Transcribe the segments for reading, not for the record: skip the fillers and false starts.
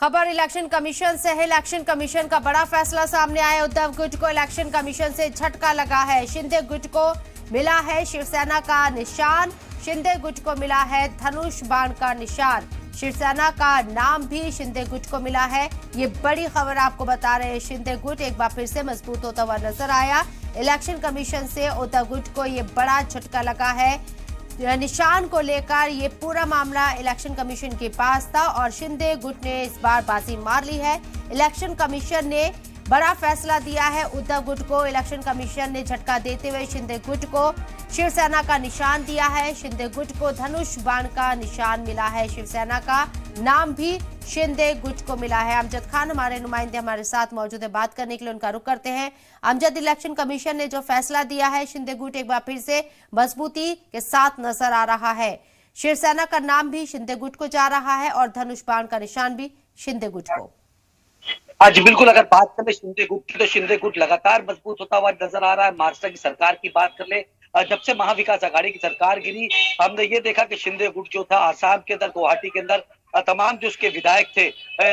खबर election commission से है। इलेक्शन कमीशन का बड़ा फैसला सामने आया। उद्धव गुट को इलेक्शन कमीशन से झटका लगा है। शिंदे गुट को मिला है शिवसेना का निशान। शिंदे गुट को मिला है धनुष बाण का निशान। शिवसेना का नाम भी शिंदे गुट को मिला है। ये बड़ी खबर आपको बता रहे हैं। शिंदे गुट एक बार फिर से मजबूत होता हुआ नजर आया। इलेक्शन कमीशन से उद्धव गुट को ये बड़ा झटका लगा है। निशान को लेकर ये पूरा मामला इलेक्शन कमीशन के पास था और शिंदे गुट ने इस बार बाजी मार ली है। इलेक्शन कमीशन ने बड़ा फैसला दिया है। उद्धव गुट को इलेक्शन कमीशन ने झटका देते हुए शिंदे गुट को शिवसेना का निशान दिया है। शिंदे गुट को धनुष बाण का निशान मिला है। शिवसेना का नाम भी शिंदे गुट को मिला है। अमजद खान हमारे नुमाइंदे हमारे साथ मौजूद है। बात करने के लिए उनका रुख करते हैं। अमजद, इलेक्शन कमीशन ने जो फैसला दिया है, शिंदे गुट एक बार फिर से मजबूती के साथ नजर आ रहा है। शिवसेना का नाम भी शिंदे गुट को जा रहा है और धनुष बाण का निशान भी शिंदे गुट को। आज बिल्कुल अगर बात करें शिंदे गुट की तो शिंदे गुट लगातार मजबूत होता हुआ नजर आ रहा है। महाराष्ट्र की सरकार की बात कर ले, जब से महाविकास आघाड़ी की सरकार गिरी, हमने ये देखा कि शिंदे गुट जो था आसाम के अंदर, गुवाहाटी के अंदर तमाम जो उसके विधायक थे,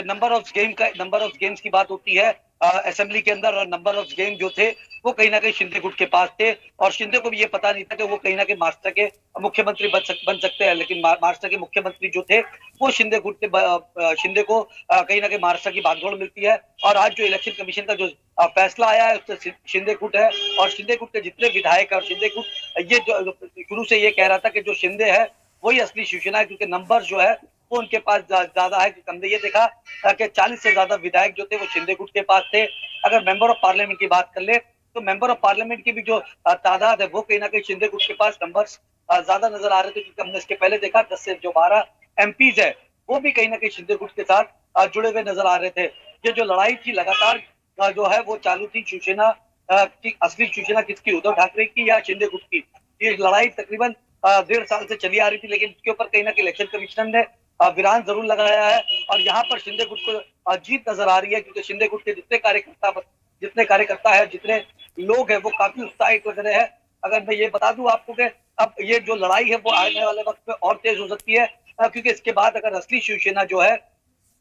नंबर ऑफ गेम्स की बात होती है असेंबली के अंदर, और नंबर ऑफ गेम जो थे वो कहीं ना कहीं शिंदे गुट के पास थे। और शिंदे को भी ये पता नहीं था कि वो कहीं ना कहीं महाराष्ट्र के मुख्यमंत्री बन सकते हैं, लेकिन महाराष्ट्र के मुख्यमंत्री जो थे वो शिंदे गुट ने शिंदे को कहीं ना कहीं महाराष्ट्र की बागडोर मिलती है। और आज जो इलेक्शन कमीशन का जो फैसला आया है उससे शिंदे गुट है, और शिंदे गुट के जितने विधायक है, और शिंदे गुट ये जो शुरू से ये कह रहा था कि जो शिंदे है वही असली शिवसेना है, क्योंकि नंबर जो है वो उनके पास ज्यादा है। हमने ये देखा कि 40 से ज्यादा विधायक जो थे वो शिंदे गुट के पास थे। अगर मेंबर ऑफ पार्लियामेंट की बात कर ले तो मेंबर ऑफ पार्लियामेंट की भी जो तादाद है वो कहीं ना कहीं शिंदे गुट के पास नंबर्स ज्यादा नजर आ रहे थे, क्योंकि हमने इसके पहले देखा 10 से जो 12 एमपीज है वो भी कहीं ना कहीं शिंदे गुट के साथ जुड़े हुए नजर आ रहे थे। ये जो लड़ाई थी लगातार जो है वो चालू थी। शिवसेना की असली शिवसेना किसकी, उद्धव ठाकरे की या शिंदे गुट की? ये लड़ाई तकरीबन 1.5 साल से चली आ रही थी, लेकिन इसके ऊपर कहीं ना कहीं इलेक्शन कमीशन ने विराम जरूर लगाया है। और यहाँ पर शिंदे गुट को जीत नजर आ रही है, क्योंकि शिंदे गुट के जितने कार्यकर्ता है, जितने लोग हैं वो काफी उत्साहित लग रहे हैं। अगर मैं ये बता दूं आपको कि अब ये जो लड़ाई है वो आने वाले वक्त में और तेज हो सकती है, क्योंकि इसके बाद अगर असली शिवसेना जो है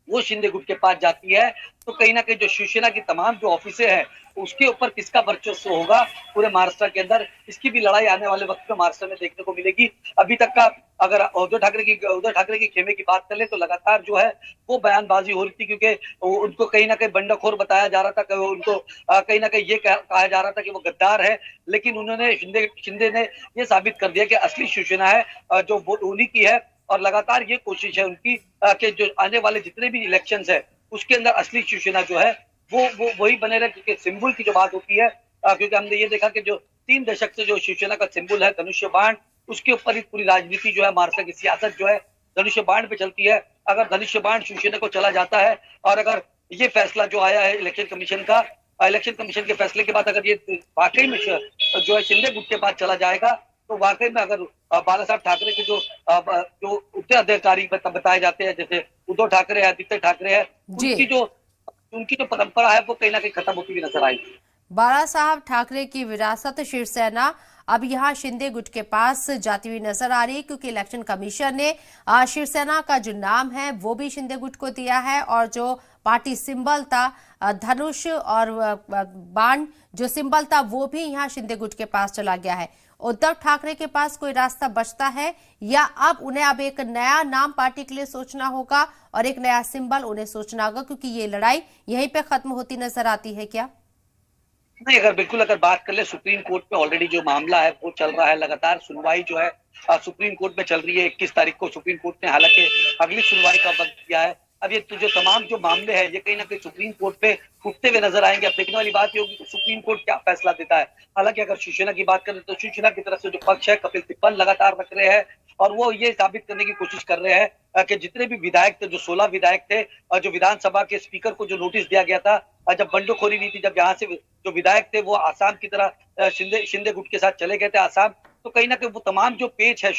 वो शिंदे गुट के पास जाती है तो कहीं ना कहीं जो शिवसेना की तमाम जो ऑफिसें हैं उसके ऊपर किसका वर्चस्व होगा पूरे महाराष्ट्र के अंदर, इसकी भी लड़ाई आने वाले वक्त में महाराष्ट्र में देखने को मिलेगी। अभी तक का अगर उद्धव ठाकरे की खेमे की बात कर ले तो लगातार जो है वो बयानबाजी हो रही थी, क्योंकि उनको कहीं ना कहीं बंडखोर बताया जा रहा था, उनको कहीं ना कहीं ये कहा जा रहा था कि वो गद्दार है। लेकिन उन्होंने शिंदे ने ये साबित कर दिया कि असली शिवसेना है जो वो उन्हीं की है। और लगातार ये कोशिश है उनकी कि जो आने वाले जितने भी इलेक्शंस है उसके अंदर असली शिवसेना जो है वो वही बने रहे, क्योंकि सिंबल की जो बात होती है, क्योंकि हमने ये देखा कि जो 3 दशक से जो शिवसेना का सिंबल है धनुष्य बाण, उसके ऊपर ही पूरी राजनीति जो है महाराष्ट्र की सियासत जो है धनुष्य बाण पे चलती है। अगर धनुष्य बाण शिवसेना को चला जाता है और अगर ये फैसला जो आया है इलेक्शन कमीशन के फैसले के बाद अगर ये वाकई में जो है शिंदे गुट के पास चला जाएगा तो वाकई में अगर बाला साहब ठाकरे के जो उत्तराधिकारी बताए जाते हैं, जैसे उद्धव ठाकरे है, आदित्य ठाकरे है, उनकी जो परंपरा है वो कहीं ना कहीं खत्म होती हुई नजर आएगी। बाला साहब ठाकरे की विरासत शिवसेना अब यहाँ शिंदे गुट के पास जाती हुई नजर आ रही है, क्योंकि इलेक्शन कमीशन ने शिवसेना का जो नाम है वो भी शिंदे गुट को दिया है और जो पार्टी सिंबल था धनुष और बाण जो सिंबल था वो भी यहाँ शिंदे गुट के पास चला गया है। उद्धव ठाकरे के पास कोई रास्ता बचता है या अब उन्हें अब एक नया नाम पार्टी के लिए सोचना होगा और एक नया सिंबल उन्हें सोचना होगा, क्योंकि ये लड़ाई यहीं पे खत्म होती नजर आती है क्या? नहीं, अगर बात कर ले सुप्रीम कोर्ट में ऑलरेडी जो मामला है वो चल रहा है, लगातार सुनवाई जो है सुप्रीम कोर्ट में चल रही है। 21 तारीख को सुप्रीम कोर्ट ने हालांकि अगली सुनवाई का वक्त दिया है। अब ये जो तमाम जो मामले हैं ये कहीं ना कहीं सुप्रीम कोर्ट पे उठते हुए नजर आएंगे। अब देखने वाली बात ये होगी कि सुप्रीम कोर्ट क्या फैसला देता है। हालांकि अगर शिवसेना की बात करें तो शिवसेना की तरफ से जो पक्ष है कपिल सिब्बल लगातार रख रहे हैं और वो ये साबित करने की कोशिश कर रहे हैं कि जितने भी विधायक थे, जो 16 विधायक थे, जो विधानसभा के स्पीकर को जो नोटिस दिया गया था, जब बंडखोरी हुई थी, जब यहाँ से जो विधायक थे वो आसाम की तरह शिंदे गुट के साथ चले गए थे आसाम, तो कहीं ना कहीं वो तमाम जो पेज है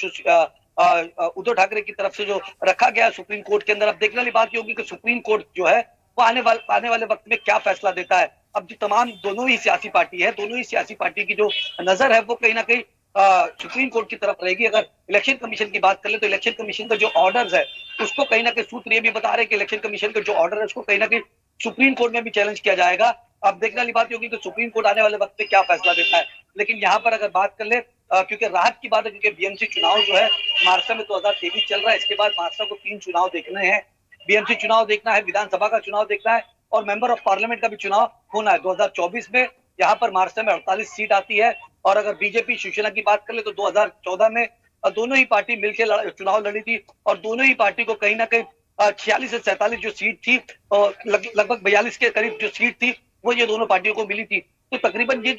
उद्धव ठाकरे की तरफ से जो रखा गया सुप्रीम कोर्ट के अंदर। अब देखने वाली बात ये होगी कि सुप्रीम कोर्ट जो है वो आने वाले वक्त में क्या फैसला देता है। अब जो तमाम दोनों ही सियासी पार्टी की जो नजर है वो कहीं ना कहीं सुप्रीम कोर्ट की तरफ रहेगी। अगर इलेक्शन कमीशन की बात कर ले तो इलेक्शन कमीशन का जो ऑर्डर्स है उसको कहीं ना कहीं सूत्र ये भी बता रहे हैं कि इलेक्शन कमीशन का जो ऑर्डर है उसको कहीं ना कहीं सुप्रीम कोर्ट में भी चैलेंज किया जाएगा। अब देखने वाली बात होगी कि सुप्रीम कोर्ट आने वाले वक्त में क्या फैसला देता है। लेकिन यहाँ पर अगर बात कर ले, क्योंकि राहत की बात है, क्योंकि बीएमसी चुनाव जो है महाराष्ट्र में 2023 चल रहा है, इसके बाद महाराष्ट्र को 3 चुनाव देखने हैं। बीएमसी चुनाव देखना है, विधानसभा का चुनाव देखना है और मेंबर ऑफ पार्लियामेंट का भी चुनाव होना है 2024 में। यहाँ पर महाराष्ट्र में 48 सीट आती है और अगर बीजेपी शिवसेना की बात कर ले तो 2014 में दोनों ही पार्टी मिलकर चुनाव लड़ी थी और दोनों ही पार्टी को कहीं ना कहीं 46 से 47 जो सीट थी और लगभग 42 के करीब जो सीट थी वो ये दोनों पार्टियों को मिली थी। तो तकरीबन ये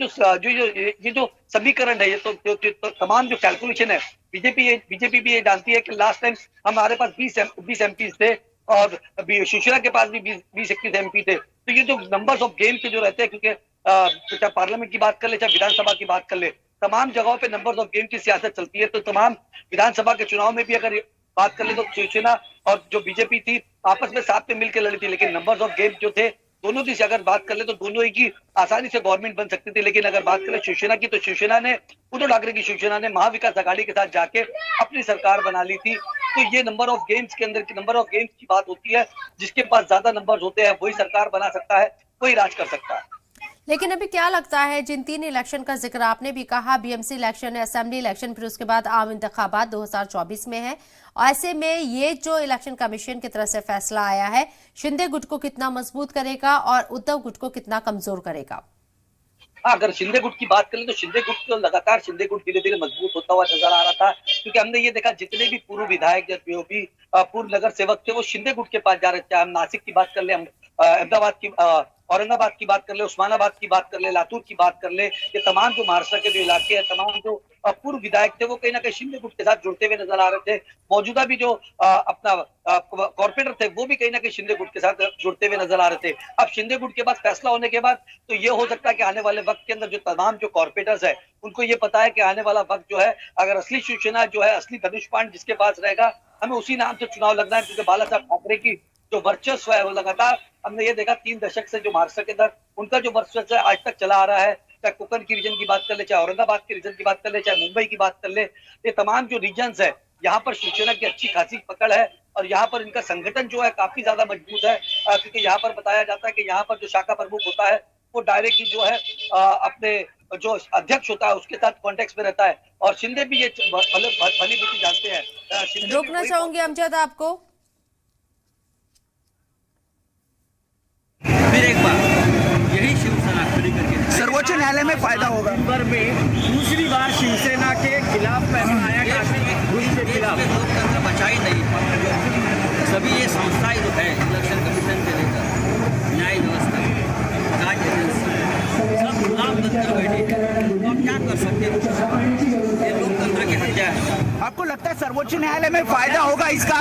जो समीकरण है, ये तो तमाम जो कैलकुलेशन है, बीजेपी भी ये जानती है कि लास्ट टाइम हमारे पास 20 एमपी थे और शिवसेना के पास भी 20-21 एमपी थे। तो ये जो नंबर्स ऑफ गेम के जो रहते हैं, क्योंकि चाहे पार्लियामेंट की बात कर ले चाहे विधानसभा की बात कर ले, तमाम जगहों पे नंबर्स ऑफ गेम की सियासत चलती है। तो तमाम विधानसभा के चुनाव में भी अगर बात कर ले तो शिवसेना और जो बीजेपी थी आपस में साथ में मिलकर लड़ी थी, लेकिन नंबर्स ऑफ गेम जो थे दोनों की अगर बात कर ले तो दोनों ही की आसानी से गवर्नमेंट बन सकती थी। लेकिन अगर बात करें शिवसेना की, तो शिवसेना ने, उद्धव ठाकरे की शिवसेना ने महाविकास आघाड़ी के साथ जाके अपनी सरकार बना ली थी। तो ये नंबर ऑफ गेम्स के अंदर की नंबर ऑफ गेम्स की बात होती है, जिसके पास ज्यादा नंबर होते हैं वही सरकार बना सकता है, वही राज कर सकता है। लेकिन अभी क्या लगता है, जिन 3 इलेक्शन का जिक्र आपने भी कहा, बीएमसी इलेक्शन, असेंबली इलेक्शन, फिर उसके बाद आम इंतखाबात 2024 में है, ऐसे में ये जो इलेक्शन कमीशन की तरफ से फैसला आया है, शिंदे गुट को कितना मजबूत करेगा और उद्धव गुट को कितना कमजोर करेगा? अगर शिंदे गुट की बात करें तो शिंदे गुट तो लगातार शिंदे गुट धीरे धीरे मजबूत होता हुआ नजर आ रहा था, क्योंकि हमने ये देखा जितने भी पूर्व विधायक जो भी पूर्व नगर सेवक थे वो शिंदे गुट के पास जा रहे थे। हम नासिक की बात कर ले, हम अहमदाबाद की, औरंगाबाद की बात कर ले, उस्मानाबाद की बात कर ले, लातूर की बात कर ले, ये तमाम जो महाराष्ट्र के जो इलाके हैं, तमाम जो पूर्व विधायक थे वो कहीं ना कहीं शिंदे गुट के साथ जुड़ते हुए नजर आ रहे थे। मौजूदा भी जो अपना कॉर्पोरेटर थे वो भी कहीं ना कहीं शिंदे गुट के साथ जुड़ते हुए नजर आ रहे थे। अब शिंदे गुट के पास फैसला होने के बाद तो ये हो सकता है कि आने वाले वक्त के अंदर जो तमाम जो कॉर्पोरेटर्स है उनको ये पता है कि आने वाला वक्त जो है, अगर असली शिवसेना जो है, असली धनुष बाण जिसके पास रहेगा, हमें उसी नाम से चुनाव लड़ना है। क्योंकि बाला साहब ठाकरे की जो वर्चस्व है वो लगातार हमने ये देखा 3 दशक से जो महाराष्ट्र के अंदर उनका जो वर्चस्व है आज तक चला आ रहा है। चाहे कोकण की रीजन की बात कर ले, चाहे औरंगाबाद की रीजन की बात कर ले, चाहे मुंबई की बात कर ले, ये तमाम जो रीजन्स है यहाँ पर शिवसेना की अच्छी खासी पकड़ है और यहाँ पर इनका संगठन जो है काफी ज्यादा मजबूत है। क्योंकि यहाँ पर बताया जाता है कि यहाँ पर जो शाखा प्रमुख होता है वो डायरेक्टली जो है अपने जो अध्यक्ष होता है उसके साथ कॉन्टेक्ट में रहता है और शिंदे भी ये भली बुद्धि जानते हैं। रोकना चाहूंगी अमजद आपको। फिर एक बार यही शिवसेना खड़ी करके सर्वोच्च न्यायालय में फायदा होगा। नवंबर में दूसरी बार शिवसेना के खिलाफ फैसला आया के खिलाफ लोकतंत्र बचा ही नहीं। सभी ये संस्थाएं जो है इलेक्शन कमीशन से लेकर न्याय व्यवस्था, राज्य एजेंसी, सब गुलाम बनकर बैठे हैं। तो हम क्या कर सकते हैं? ये लोकतंत्र की हत्या है। आपको लगता है सर्वोच्च न्यायालय में फायदा होगा इसका?